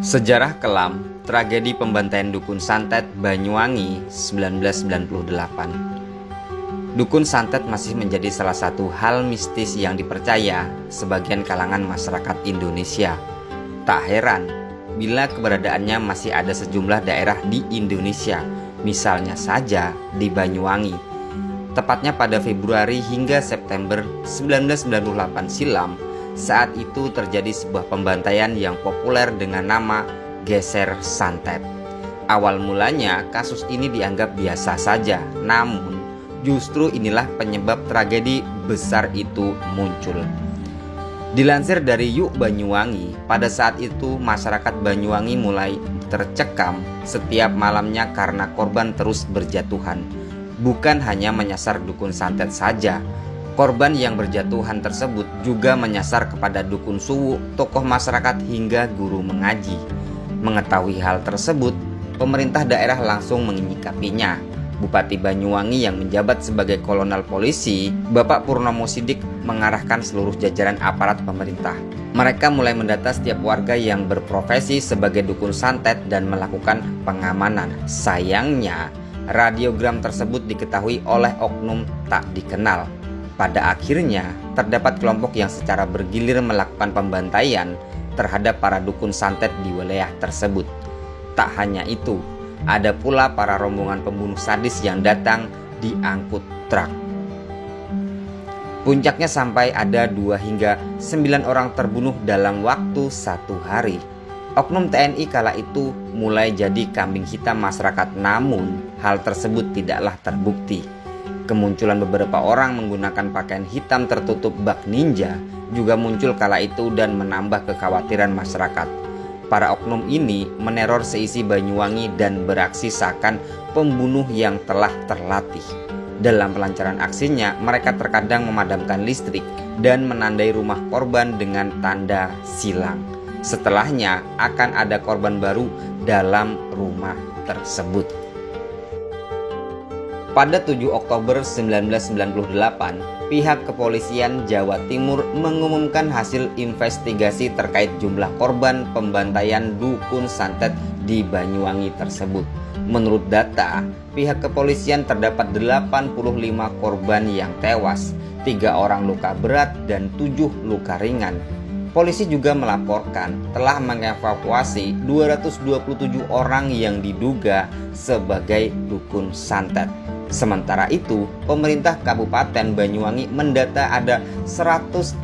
Sejarah kelam tragedi pembantaian Dukun Santet Banyuwangi 1998. Dukun Santet masih menjadi salah satu hal mistis yang dipercaya sebagian kalangan masyarakat Indonesia. Tak heran bila keberadaannya masih ada sejumlah daerah di Indonesia, misalnya saja di Banyuwangi. Tepatnya pada Februari hingga September 1998 silam, saat itu terjadi sebuah pembantaian yang populer dengan nama Geser Santet. Awal mulanya kasus ini dianggap biasa saja, namun justru inilah penyebab tragedi besar itu muncul. Dilansir dari Yuk Banyuwangi, pada saat itu masyarakat Banyuwangi mulai tercekam setiap malamnya karena korban terus berjatuhan. Bukan hanya menyasar dukun santet saja, korban yang berjatuhan tersebut juga menyasar kepada dukun suwu, tokoh masyarakat hingga guru mengaji. Mengetahui hal tersebut, pemerintah daerah langsung menyikapinya. Bupati Banyuwangi yang menjabat sebagai kolonel polisi, Bapak Purnomo Sidik, mengarahkan seluruh jajaran aparat pemerintah. Mereka mulai mendata setiap warga yang berprofesi sebagai dukun santet dan melakukan pengamanan. Sayangnya, radiogram tersebut diketahui oleh oknum tak dikenal. Pada akhirnya, terdapat kelompok yang secara bergilir melakukan pembantaian terhadap para dukun santet di wilayah tersebut. Tak hanya itu, ada pula para rombongan pembunuh sadis yang datang diangkut truk. Puncaknya sampai ada 2 hingga 9 orang terbunuh dalam waktu 1 hari. Oknum TNI kala itu mulai jadi kambing hitam masyarakat, namun hal tersebut tidaklah terbukti. Kemunculan beberapa orang menggunakan pakaian hitam tertutup bak ninja juga muncul kala itu dan menambah kekhawatiran masyarakat. Para oknum ini meneror seisi Banyuwangi dan beraksi seakan pembunuh yang telah terlatih. Dalam pelancaran aksinya, mereka terkadang memadamkan listrik dan menandai rumah korban dengan tanda silang. Setelahnya akan ada korban baru dalam rumah tersebut. Pada 7 Oktober 1998, pihak kepolisian Jawa Timur mengumumkan hasil investigasi terkait jumlah korban pembantaian dukun santet di Banyuwangi tersebut. Menurut data, pihak kepolisian terdapat 85 korban yang tewas, 3 orang luka berat dan 7 luka ringan. Polisi juga melaporkan telah mengevakuasi 227 orang yang diduga sebagai dukun santet. Sementara itu, pemerintah Kabupaten Banyuwangi mendata ada 115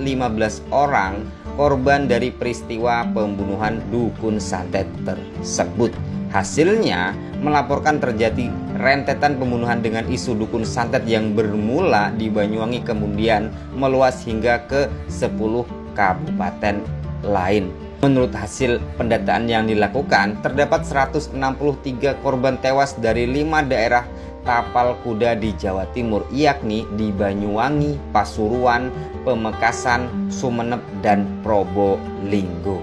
orang korban dari peristiwa pembunuhan dukun santet tersebut. Hasilnya melaporkan terjadi rentetan pembunuhan dengan isu dukun santet yang bermula di Banyuwangi kemudian meluas hingga ke 10 kabupaten lain. Menurut hasil pendataan yang dilakukan, terdapat 163 korban tewas dari 5 daerah tapal kuda di Jawa Timur, yakni di Banyuwangi, Pasuruan, Pamekasan, Sumeneb, dan Probolinggo.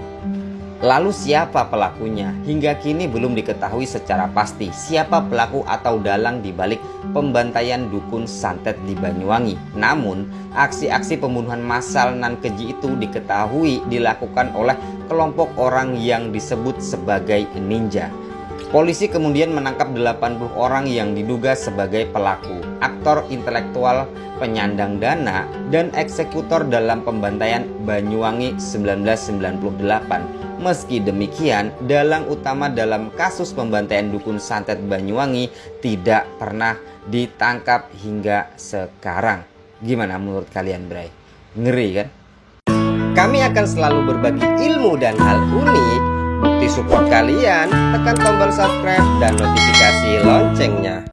Lalu siapa pelakunya? Hingga kini belum diketahui secara pasti siapa pelaku atau dalang di balik pembantaian dukun santet di Banyuwangi. Namun, aksi-aksi pembunuhan massal nan keji itu diketahui dilakukan oleh kelompok orang yang disebut sebagai ninja. Polisi kemudian menangkap 80 orang yang diduga sebagai pelaku, aktor intelektual, penyandang dana, dan eksekutor dalam pembantaian Banyuwangi 1998. Meski demikian, dalang utama dalam kasus pembantaian dukun santet Banyuwangi tidak pernah ditangkap hingga sekarang. Gimana menurut kalian, Bray? Ngeri kan? Kami akan selalu berbagi ilmu dan hal unik. Bukti support kalian, tekan tombol subscribe dan notifikasi loncengnya.